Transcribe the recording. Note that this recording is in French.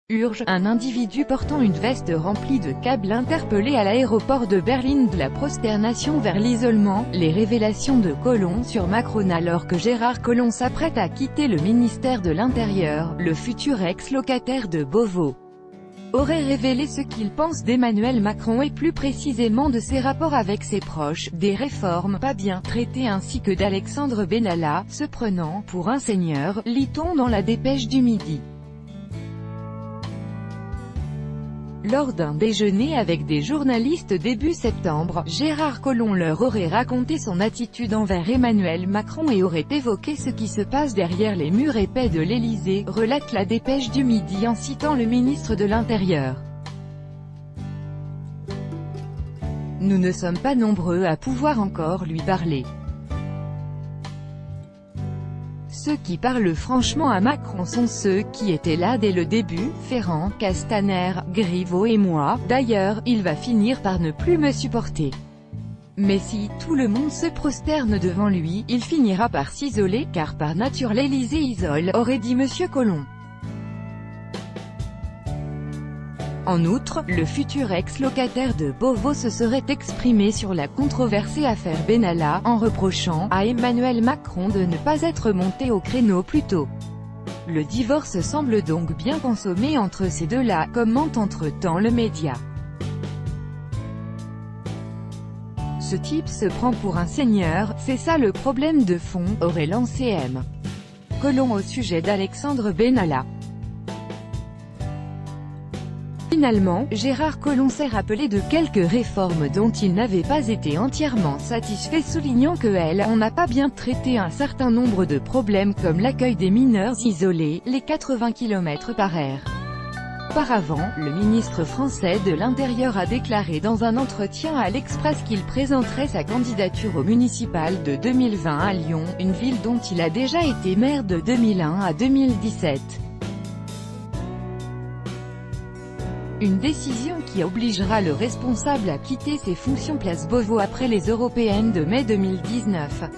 Urge, un individu portant une veste remplie de câbles interpellé à l'aéroport de Berlin de la prosternation vers l'isolement. Les révélations de Collomb sur Macron alors que Gérard Collomb s'apprête à quitter le ministère de l'Intérieur, le futur ex-locataire de Beauvau aurait révélé ce qu'il pense d'Emmanuel Macron et plus précisément de ses rapports avec ses proches, des réformes pas bien traitées ainsi que d'Alexandre Benalla, se prenant pour un seigneur, lit-on dans la dépêche du Midi. Lors d'un déjeuner avec des journalistes début septembre, Gérard Collomb leur aurait raconté son attitude envers Emmanuel Macron et aurait évoqué ce qui se passe derrière les murs épais de l'Élysée, relate la dépêche du Midi en citant le ministre de l'Intérieur. Nous ne sommes pas nombreux à pouvoir encore lui parler. Ceux qui parlent franchement à Macron sont ceux qui étaient là dès le début, Ferrand, Castaner, Griveaux et moi. D'ailleurs, il va finir par ne plus me supporter. Mais si tout le monde se prosterne devant lui, il finira par s'isoler, car par nature l'Élysée isole, aurait dit Monsieur Collomb. En outre, le futur ex-locataire de Beauvau se serait exprimé sur la controversée affaire Benalla, en reprochant à Emmanuel Macron de ne pas être monté au créneau plus tôt. Le divorce semble donc bien consommé entre ces deux-là, commente entre-temps le média. Ce type se prend pour un seigneur, c'est ça le problème de fond, aurait lancé M. Collomb au sujet d'Alexandre Benalla. Finalement, Gérard Collomb s'est rappelé de quelques réformes dont il n'avait pas été entièrement satisfait, soulignant que on n'a pas bien traité un certain nombre de problèmes comme l'accueil des mineurs isolés, les 80 km/h. Auparavant, le ministre français de l'Intérieur a déclaré dans un entretien à l'Express qu'il présenterait sa candidature au municipal de 2020 à Lyon, une ville dont il a déjà été maire de 2001 à 2017. Une décision qui obligera le responsable à quitter ses fonctions place Beauvau après les européennes de mai 2019.